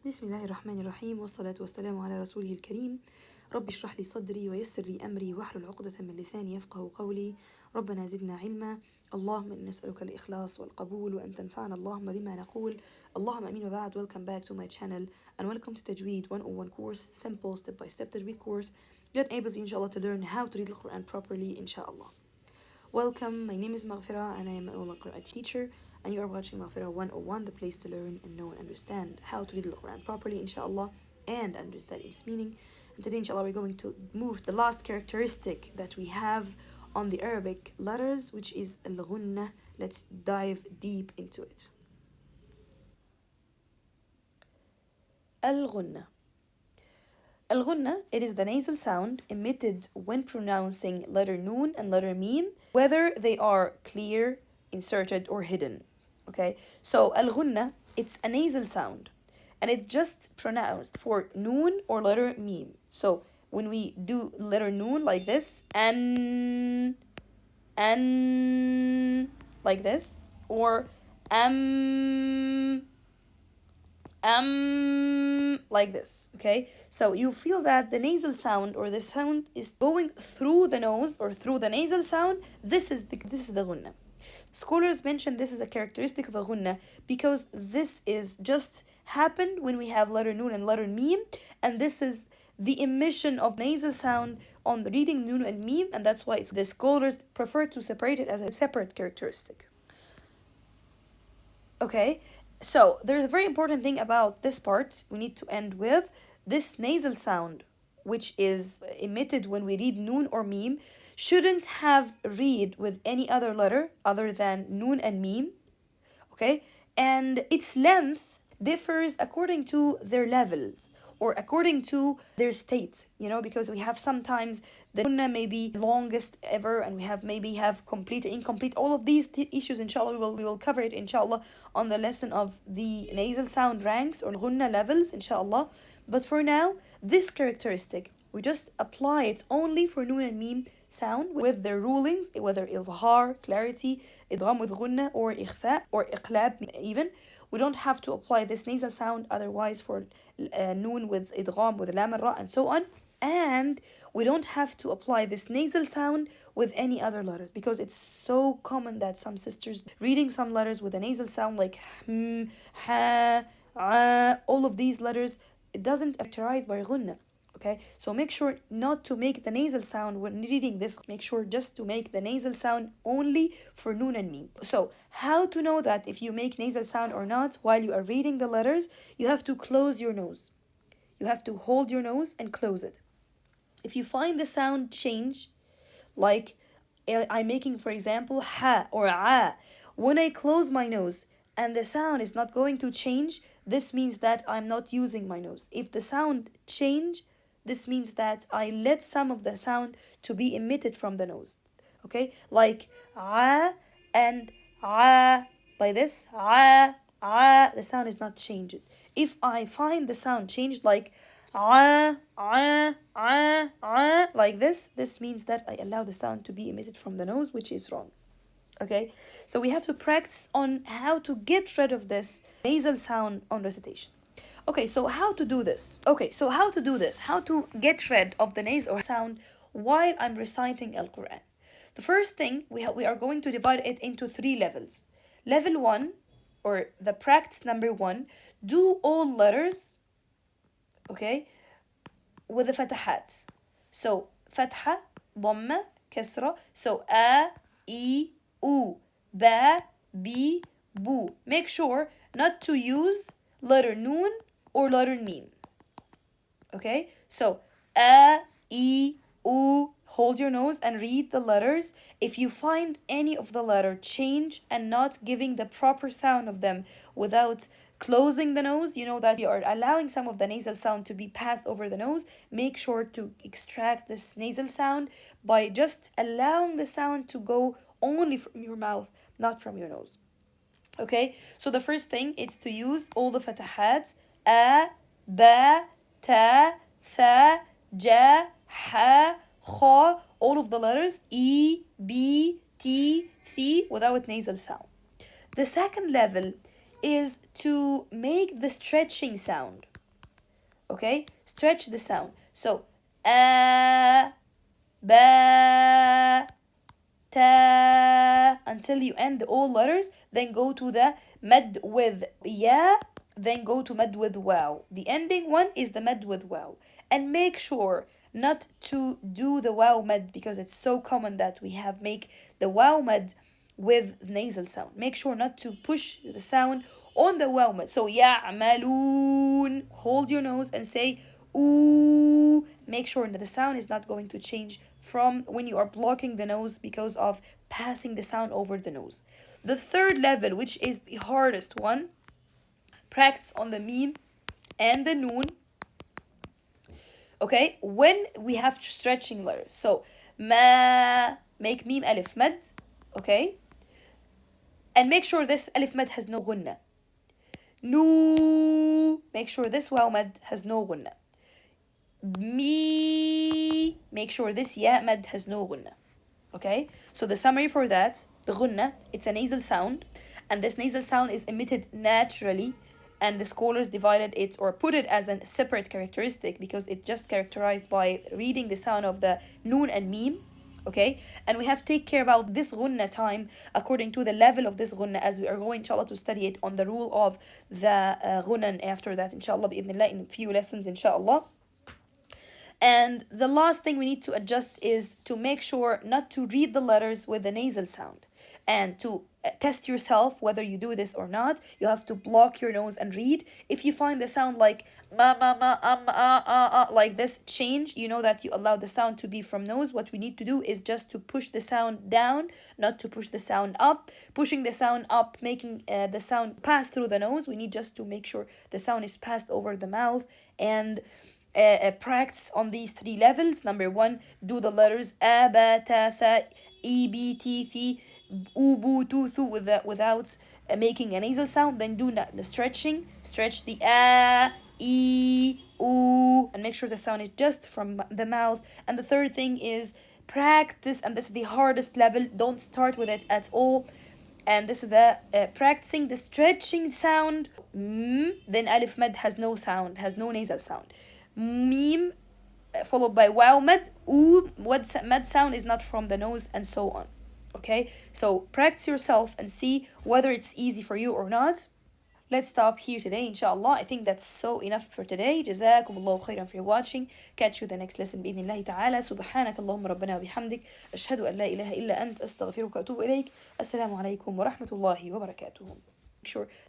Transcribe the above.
بسم الله الرحمن الرحيم والصلاة والسلام على رسوله الكريم. رب اشرح لي صدري ويسر لي أمري واحلل عقدة من لساني يفقه قولي. ربنا زدنا علما. اللهم إنا نسألك الإخلاص والقبول وأن تنفعنا اللهم بما نقول. اللهم أمين وبعد. Welcome back to my channel and welcome to Tajweed 101 course, simple step-by-step Tajweed course that enables you inshallah to learn how to read the Quran properly inshallah. Welcome, my name is Maghfira and I am an Ulama Quran teacher, and you are watching Maghfira 101, the place to learn and know and understand how to read the Quran properly inshallah and understand its meaning. And today inshallah we're going to move the last characteristic that we have on the Arabic letters, which is al-Ghunnah. Let's dive deep into it. Al-Ghunnah. Al-Ghunnah, it is the nasal sound emitted when pronouncing letter Noon and letter Mim, whether they are clear, inserted, or hidden. Okay, so Al-Ghunnah, it's a nasal sound, and it's just pronounced for Noon or letter Mim. So when we do letter Noon like this, and like this, or like this. Okay, so you feel that the nasal sound or the sound is going through the nose or through the nasal sound. This is the Ghunnah. Scholars mention this is a characteristic of the Ghunnah because this is just happened when we have letter Noon and letter Mim, and this is the emission of nasal sound on the reading Noon and Mim, and that's why the scholars prefer to separate it as a separate characteristic. Okay, so there's a very important thing about this part we need to end with. This nasal sound, which is emitted when we read Noon or Mim, shouldn't have read with any other letter other than Noon and Mim. Okay, and its length differs according to their levels or according to their state, because we have sometimes the Ghunnah may be longest ever, and we have complete or incomplete. All of these issues inshallah we will cover it inshallah on the lesson of the nasal sound ranks or Ghunnah levels inshallah. But for now, this characteristic we just apply it only for Noon and Mim sound with their rulings, whether izhar, clarity, idgham with Ghunnah, or ikhfa or iqlab even. We don't have to apply this nasal sound otherwise for Noon with idgham with lam and ra and so on. And we don't have to apply this nasal sound with any other letters, because it's so common that some sisters reading some letters with a nasal sound like ha, all of these letters, it doesn't characterize by Ghunnah. Okay, so make sure not to make the nasal sound when reading this. Make sure just to make the nasal sound only for Noon and Mim. So how to know that if you make nasal sound or not while you are reading the letters? You have to close your nose. You have to hold your nose and close it. If you find the sound change, like I'm making, for example, ha or a, when I close my nose and the sound is not going to change, this means that I'm not using my nose. If the sound change, this means that I let some of the sound to be emitted from the nose. Okay, like a and a, by this a, the sound is not changed. If I find the sound changed like like this means that I allow the sound to be emitted from the nose, which is wrong. Okay, so we have to practice on how to get rid of this nasal sound on recitation. Okay, so how to do this? How to get rid of the nasal sound while I'm reciting Al-Quran? The first thing, we are going to divide it into 3 levels. Level 1, or the practice number 1, do all letters, okay, with the fatahat. So, fatha, dhamma, kasra. So, a, I, u, ba, bi, bu. Make sure not to use letter Noon or letter Mim. Okay, so a, I, u, hold your nose and read the letters. If you find any of the letter change and not giving the proper sound of them without closing the nose, you know that you are allowing some of the nasal sound to be passed over the nose. Make sure to extract this nasal sound by just allowing the sound to go only from your mouth, not from your nose. Okay, so the first thing is to use all the fatahats: a, ba, ta, tha, ja, ha, kha, all of the letters, e, b, t, thi, without nasal sound. The second level is to make the stretching sound. Okay, stretch the sound. So ba ta until you end all letters, then go to the mad with ya, then go to mad with wow. The ending one is the mad with wow. And make sure not to do the wow mad because it's so common that we have make the wow mad with nasal sound. Make sure not to push the sound on the wow mad. So يعملون, hold your nose and say ooh. Make sure that the sound is not going to change from when you are blocking the nose because of passing the sound over the nose. The third level, which is the hardest one, practice on the meme and the noon. Okay, when we have stretching letters. So ma, make meme alif mad. Okay, and make sure this alif mad has no غنة. No, make sure this waw mad has no غنة. Me, make sure this ya mad has no غنة. Okay, so the summary for that, the غنة, it's a nasal sound, and this nasal sound is emitted naturally, and the scholars divided it or put it as a separate characteristic because it's just characterized by reading the sound of the noon and meme. Okay, and we have to take care about this غنة time according to the level of this غنة, as we are going inshallah to study it on the rule of the غنن after that inshallah بإذن الله in a few lessons inshallah. And the last thing we need to adjust is to make sure not to read the letters with the nasal sound. And to test yourself whether you do this or not, you have to block your nose and read. If you find the sound like ma ma ma like this change, you know that you allow the sound to be from nose. What we need to do is just to push the sound down, not to push the sound up. Pushing the sound up, making the sound pass through the nose. We need just to make sure the sound is passed over the mouth. And practice on these three levels. Number one, do the letters a, ba, ta, tha, e, b, t, thi, u, bu, tu, thu without making a nasal sound. Then do the stretching. Stretch the a, e, u, and make sure the sound is just from the mouth. And the third thing is practice, and this is the hardest level. Don't start with it at all. And this is the practicing the stretching sound. Then alif mad has no sound, has no nasal sound. Meme followed by wow mad. Mad sound is not from the nose, and so on. Okay, so practice yourself and see whether it's easy for you or not. Let's stop here today inshallah. I think that's so enough for today. جزاكم الله خيرا for watching. Catch you the next lesson بإذن الله تعالى. سبحانك اللهم ربنا وبحمدك أشهد أن لا إله إلا أنت أستغفرك وأتوب إليك. السلام عليكم ورحمة الله وبركاته. Make sure